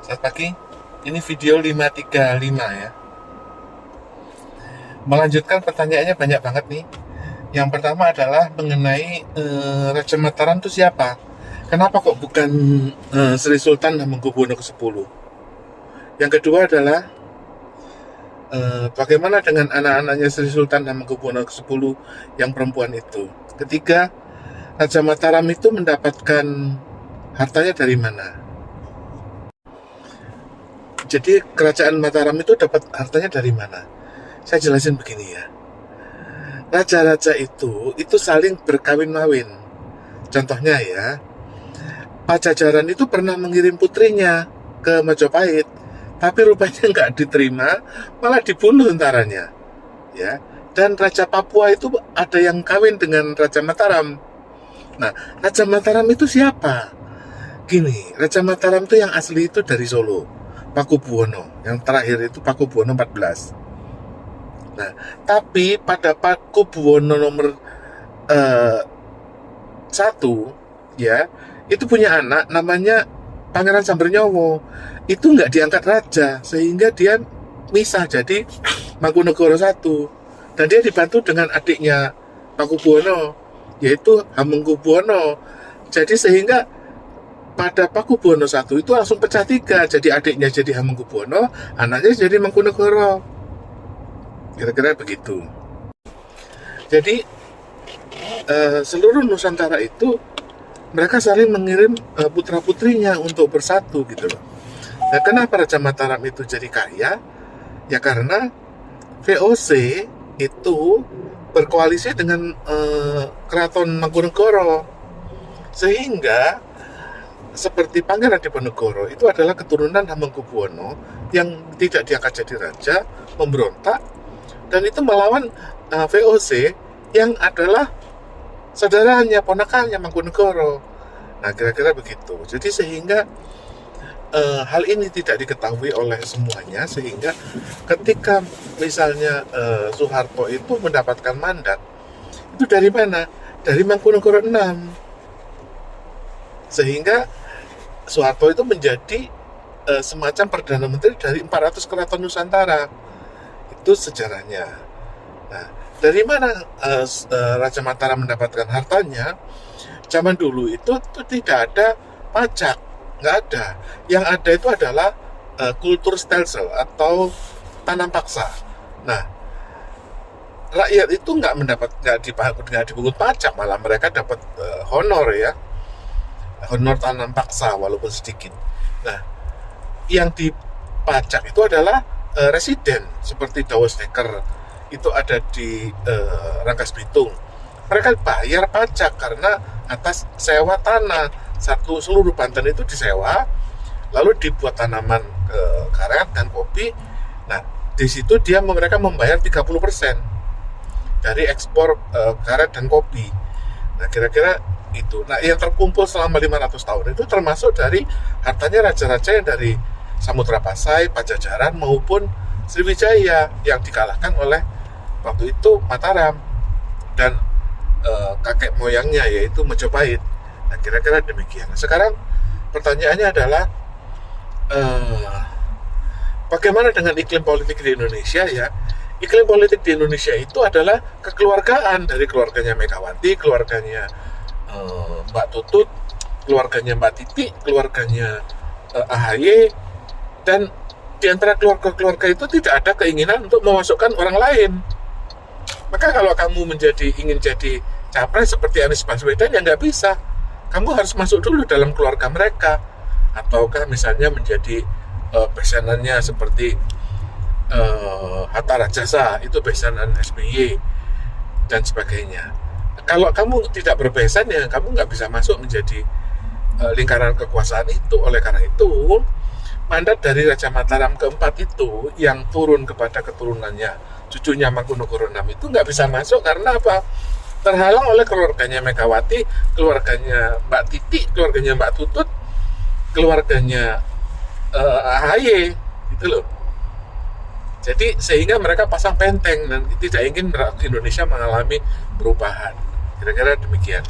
Selamat pagi. Ini video 535 ya. Melanjutkan pertanyaannya banyak banget nih. Yang pertama adalah mengenai Raja Mataram itu siapa? Kenapa kok bukan Sri Sultan Hamengkubuwono ke-10? Yang kedua adalah bagaimana dengan anak-anaknya Sri Sultan Hamengkubuwono ke-10 yang perempuan itu? Ketiga, Raja Mataram itu mendapatkan hartanya dari mana? Jadi kerajaan Mataram itu dapat hartanya dari mana? Saya jelasin begini ya. Raja-raja itu saling berkawin-mawin. Contohnya ya, Pajajaran itu pernah mengirim putrinya ke Majapahit, tapi rupanya nggak diterima, malah dibunuh tentaranya. Ya, dan Raja Papua itu ada yang kawin dengan Raja Mataram. Nah, Raja Mataram itu siapa? Gini, Raja Mataram itu yang asli itu dari Solo, Pakubuwono. Yang terakhir itu Pakubuwono 14. Nah, tapi pada Pakubuwono nomor 1 ya, itu punya anak namanya Pangeran Sambernyowo. Itu nggak diangkat raja, sehingga dia misah jadi Mangkunegoro 1. Dan dia dibantu dengan adiknya Pakubuwono, yaitu Hamengkubuwono. Jadi sehingga pada Pakubuwono 1 itu langsung pecah 3. Jadi adiknya jadi Hamengkubuwono, anaknya jadi Mangkunegoro. Kira-kira begitu. Jadi seluruh Nusantara itu mereka saling mengirim putra-putrinya untuk bersatu gitu loh. Nah, kenapa Raja Mataram itu jadi kaya? Ya karena VOC itu berkoalisi dengan Keraton Mangkunegoro, sehingga seperti Pangeran Diponegoro itu adalah keturunan Hamengkubuwono yang tidak diangkat jadi raja, memberontak, dan itu melawan VOC yang adalah saudaranya, ponakannya Mangkunegoro. Nah, kira-kira begitu. Jadi sehingga hal ini tidak diketahui oleh semuanya, sehingga ketika misalnya Soeharto itu mendapatkan mandat, itu dari mana? Dari Mangkunegoro 6. Sehingga Soeharto itu menjadi semacam Perdana Menteri dari 400 keraton Nusantara. Itu sejarahnya. Nah, dari mana Raja Mataram mendapatkan hartanya? Zaman dulu itu tidak ada pajak, nggak ada. Yang ada itu adalah kultur stelsel atau tanam paksa. Nah, rakyat itu nggak dipungut pajak, malah mereka dapat honor ya, honor tanam paksa walaupun sedikit. Nah, yang dipajak itu adalah residen seperti Dawas Dekker itu ada di Rangkas Bitung. Mereka bayar pajak karena atas sewa tanah. Seluruh Banten itu disewa, lalu dibuat tanaman karet dan kopi. Nah, di situ mereka membayar 30% dari ekspor karet dan kopi. Nah, kira-kira itu. Nah, yang terkumpul selama 500 tahun itu termasuk dari hartanya raja-raja yang dari Samudra Pasai, Pajajaran maupun Sriwijaya yang dikalahkan oleh waktu itu Mataram dan kakek moyangnya yaitu Majapahit. Nah, kira-kira demikian. Sekarang pertanyaannya adalah bagaimana dengan iklim politik di Indonesia ya? Iklim politik di Indonesia itu adalah kekeluargaan, dari keluarganya Megawati, keluarganya Mbak Tutut, keluarganya Mbak Titi, keluarganya AHY, dan di antara keluarga-keluarga itu tidak ada keinginan untuk memasukkan orang lain. Maka kalau kamu ingin jadi capres seperti Anies Baswedan, ya nggak bisa. Kamu harus masuk dulu dalam keluarga mereka. Ataukah misalnya menjadi besanannya seperti Hatta Rajasa, itu besanan SBY, dan sebagainya. Kalau kamu tidak berbesan, ya kamu nggak bisa masuk menjadi lingkaran kekuasaan itu. Oleh karena itu, mandat dari Raja Mataram keempat itu yang turun kepada keturunannya, cucunya Mangkunegoro 6 itu nggak bisa masuk karena apa? Terhalang oleh keluarganya Megawati, keluarganya Mbak Titi, keluarganya Mbak Tutut, keluarganya AHY, gitu loh. Jadi sehingga mereka pasang penteng dan tidak ingin Indonesia mengalami perubahan. Kira-kira demikian.